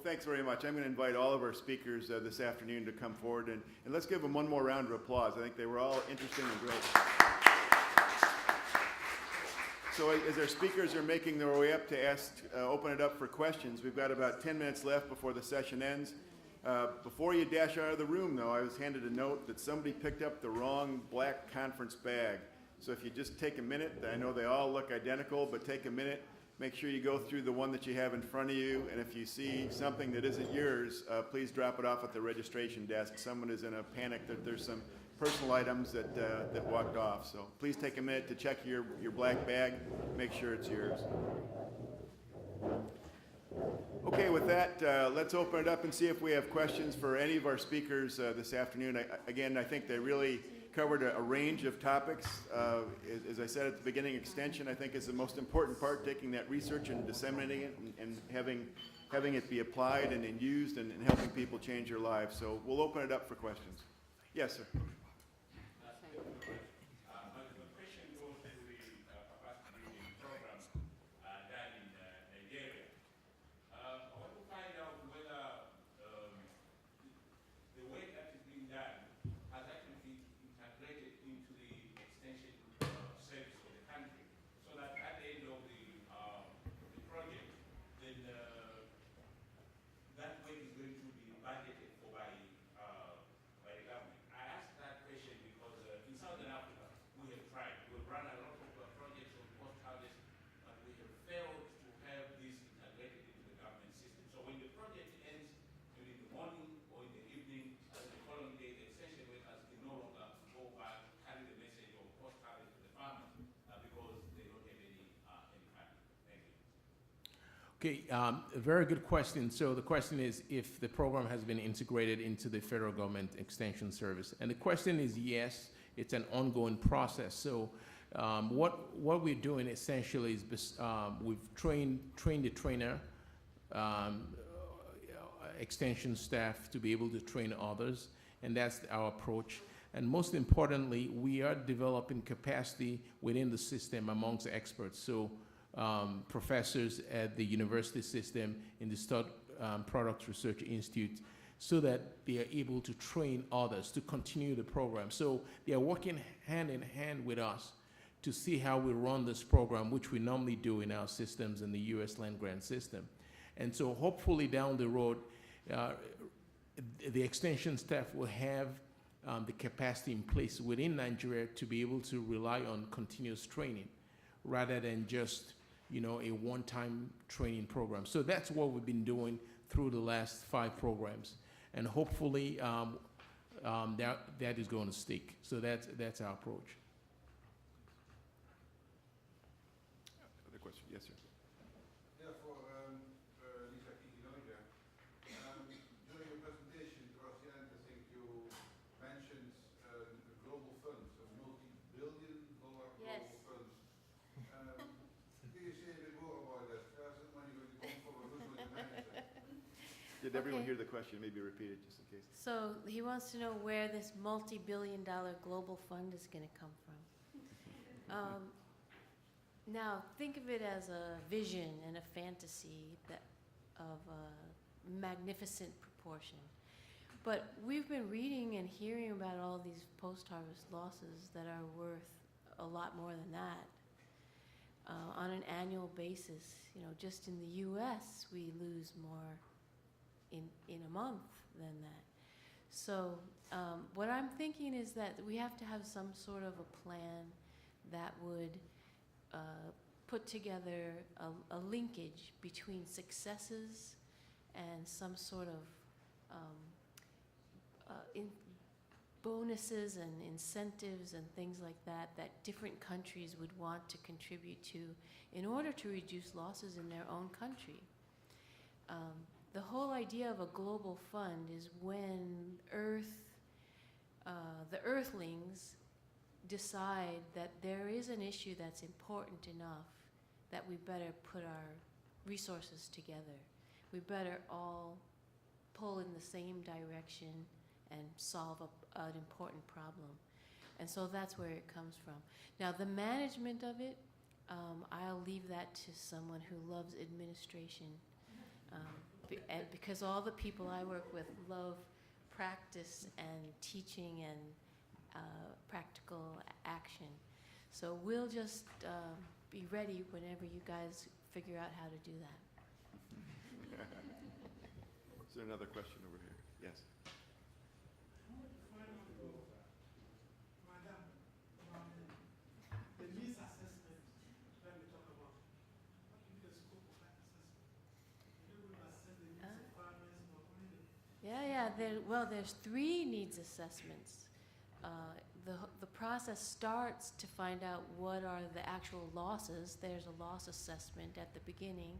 thanks very much. I'm going to invite all of our speakers this afternoon to come forward, and let's give them one more round of applause. I think they were all interesting and great. So as our speakers are making their way up to open it up for questions, we've got about 10 minutes left before the session ends. Before you dash out of the room, though, I was handed a note that somebody picked up the wrong black conference bag. So if you just take a minute, I know they all look identical, but take a minute, make sure you go through the one that you have in front of you, and if you see something that isn't yours, please drop it off at the registration desk. Someone is in a panic that there's some personal items that walked off. So please take a minute to check your black bag, make sure it's yours. Okay, with that, let's open it up and see if we have questions for any of our speakers this afternoon. Again, I think they really covered a range of topics. As I said at the beginning, extension I think is the most important part, taking that research and disseminating it and having it be applied and used and helping people change their lives. So we'll open it up for questions. Yes, sir. Okay, a very good question. So the question is if the program has been integrated into the federal government extension service. And the question is yes, it's an ongoing process. So what we're doing essentially is we've trained the trainer, extension staff to be able to train others, and that's our approach. And most importantly, we are developing capacity within the system amongst experts. So professors at the university system in the Stud Product Research Institute, so that they are able to train others to continue the program. So they are working hand in hand with us to see how we run this program, which we normally do in our systems in the U.S. land grant system. And so hopefully down the road, the extension staff will have the capacity in place within Nigeria to be able to rely on continuous training rather than just a one-time training program. So that's what we've been doing through the last 5 programs. And hopefully that is going to stick. So that's our approach. Other question? Yes, sir. Yeah, for Leigh Kitinoja. During your presentation towards the end, I think you mentioned a global fund, a multi-billion-dollar Yes. global fund. Can you say a bit more about that? Where's the money going to come from? Who's going to manage that? Did everyone hear the question? Maybe repeat it just in case. So he wants to know where this multi-billion-dollar global fund is going to come from. Now, think of it as a vision and a fantasy of a magnificent proportion. But we've been reading and hearing about all these post-harvest losses that are worth a lot more than that. On an annual basis, just in the U.S., we lose more in a month than that. So what I'm thinking is that we have to have some sort of a plan that would put together a linkage between successes and some sort of bonuses and incentives and things like that different countries would want to contribute to in order to reduce losses in their own country. The whole idea of a global fund is when the Earthlings decide that there is an issue that's important enough that we better put our resources together. We better all pull in the same direction and solve an important problem. And so that's where it comes from. Now, the management of it, I'll leave that to someone who loves administration And because all the people I work with love practice and teaching and practical action. So we'll just be ready whenever you guys figure out how to do that. Is there another question over here? Yes. The needs assessment that we talk about, what will be the scope of that assessment? You're going to assess the needs of farmers, not only the... Well, there's 3 needs assessments. The process starts to find out what are the actual losses. There's a loss assessment at the beginning.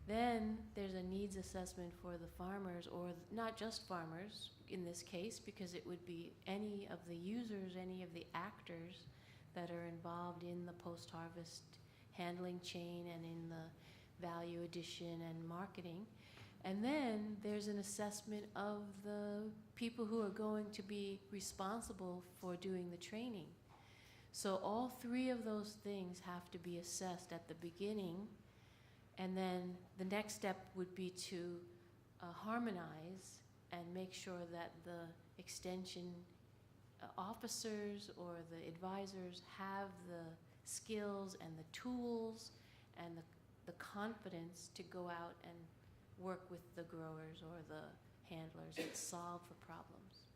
Then there's a needs assessment for the farmers, or not just farmers in this case, because it would be any of the users, any of the actors that are involved in the post-harvest handling chain and in the value addition and marketing. And then there's an assessment of the people who are going to be responsible for doing the training. So all 3 of those things have to be assessed at the beginning, and then the next step would be to harmonize and make sure that the extension officers or the advisors have the skills and the tools and the confidence to go out and work with the growers or the handlers and solve the problems.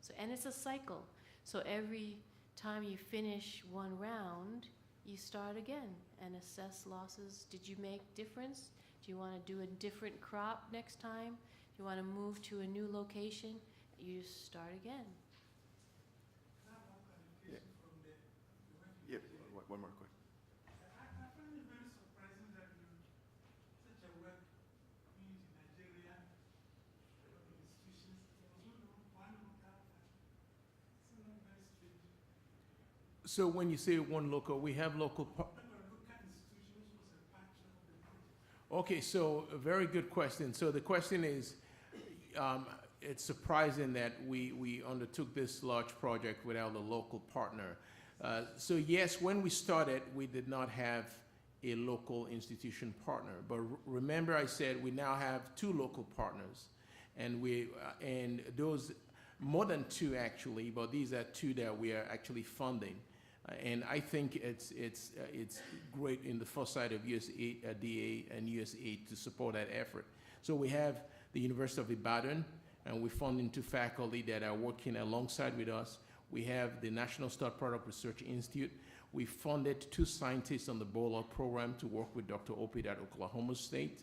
So, and it's a cycle. So every time you finish one round, you start again and assess losses. Did you make difference? Do you want to do a different crop next time? Do you want to move to a new location? You just start again. Yep. One more question. I find it very surprising that such a work means in Nigeria, a lot of institutions, there was one local, it's not very strange. So when you say one local, we have local. Local institutions was a part of the project. Okay, so a very good question. So the question is, it's surprising that we undertook this large project without a local partner. So yes, when we started, we did not have a local institution partner. But remember I said we now have 2 local partners. And those, more than 2 actually, but these are 2 that we are actually funding. And I think it's great in the foresight of USDA and USAID to support that effort. So we have the University of Ibadan, and we're funding 2 faculty that are working alongside with us. We have the National Stud Product Research Institute. We funded 2 scientists on the Bello program to work with Dr. Opie at Oklahoma State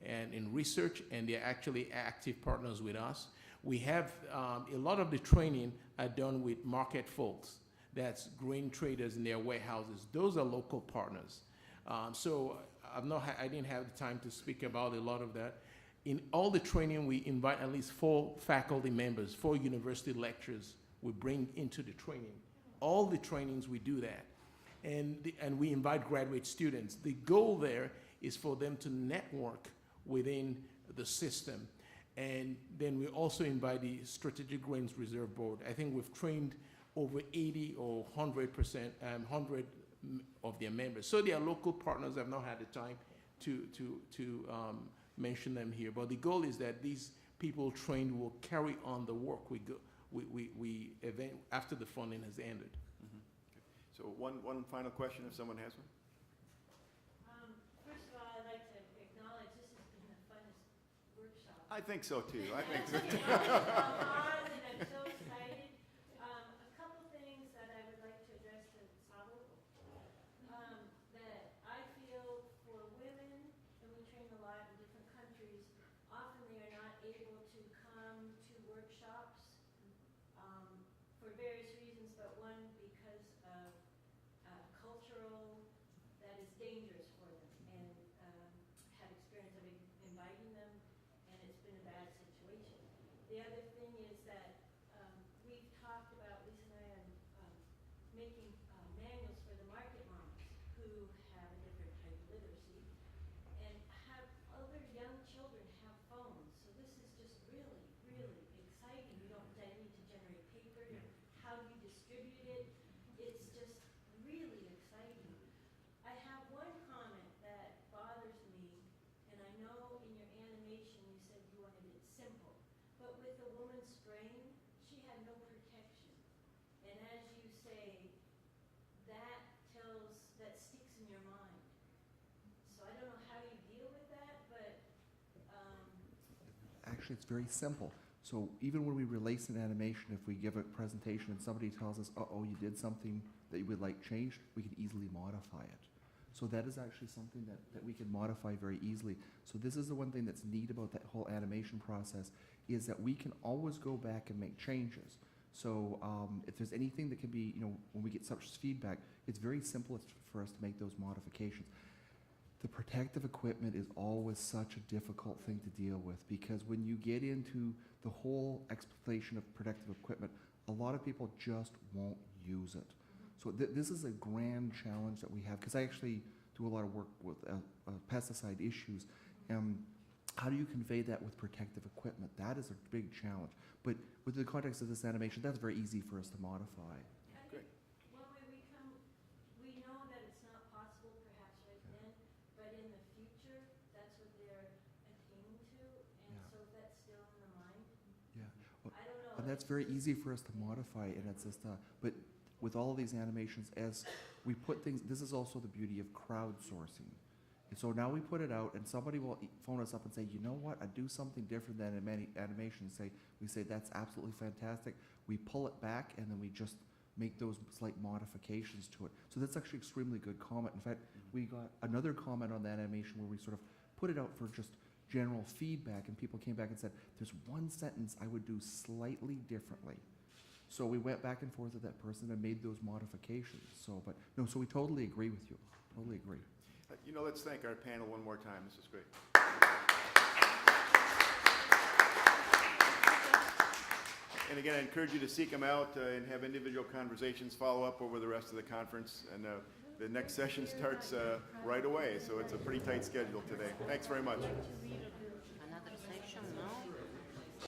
and in research, and they're actually active partners with us. We have a lot of the training are done with market folks. That's grain traders in their warehouses. Those are local partners. So I didn't have the time to speak about a lot of that. In all the training, we invite at least 4 faculty members, 4 university lecturers we bring into the training. All the trainings we do that. And we invite graduate students. The goal there is for them to network within the system. And then we also invite the Strategic Grains Reserve Board. I think we've trained over 80 or 100% of their members. So they are local partners. I've not had the time to mention them here. But the goal is that these people trained will carry on the work after the funding has ended. Mm-hmm. Okay. So one final question, if someone has one. First of all, I'd like to acknowledge this has been the funnest workshop. I think so too. I think so too. I'm so excited. A couple things that I would like to address to Sabo. That I feel for women, and we train a lot in different countries, often they are not able to come to workshops for various reasons, but one because of cultural, that is dangerous for them, and had experience of inviting them, and it's been a bad situation. The other thing is that we've talked about, Lisa and I, making manuals for the market moms who have a different type of literacy, and have other young children have phones. So this is just really, really exciting. You don't need to generate paper. How do you distribute it? It's just really exciting. I have one comment that bothers me, and I know in your actually, it's very simple. So even when we release an animation, if we give a presentation and somebody tells us, uh-oh, you did something that you would like changed, we can easily modify it. So that is actually something that we can modify very easily. So this is the one thing that's neat about that whole animation process, is that we can always go back and make changes. So if there's anything that can be, when we get such feedback, it's very simple for us to make those modifications. The protective equipment is always such a difficult thing to deal with, because when you get into the whole exploitation of protective equipment, a lot of people just won't use it. So this is a grand challenge that we have, because I actually do a lot of work with pesticide issues. How do you convey that with protective equipment? That is a big challenge. But with the context of this animation, that's very easy for us to modify. Great. One way we know that it's not possible perhaps right then, but in the future, that's what they're attaining to, and Yeah. so that's still in the mind. Yeah. Well, I don't know. and that's very easy for us to modify, and it's just, but with all of these animations, as we put things, this is also the beauty of crowdsourcing. And so now we put it out, and somebody will phone us up and say, you know what, I do something different than in many animations. We say, that's absolutely fantastic. We pull it back, and then we just make those slight modifications to it. So that's actually extremely good comment. In fact, we got another comment on that animation where we sort of put it out for just general feedback, and people came back and said, there's one sentence I would do slightly differently. So we went back and forth with that person and made those modifications. So we totally agree with you. Totally agree. Let's thank our panel one more time. This is great. And again, I encourage you to seek them out and have individual conversations, follow up over the rest of the conference. And the next session starts right away, so it's a pretty tight schedule today. Thanks very much. Another section, no?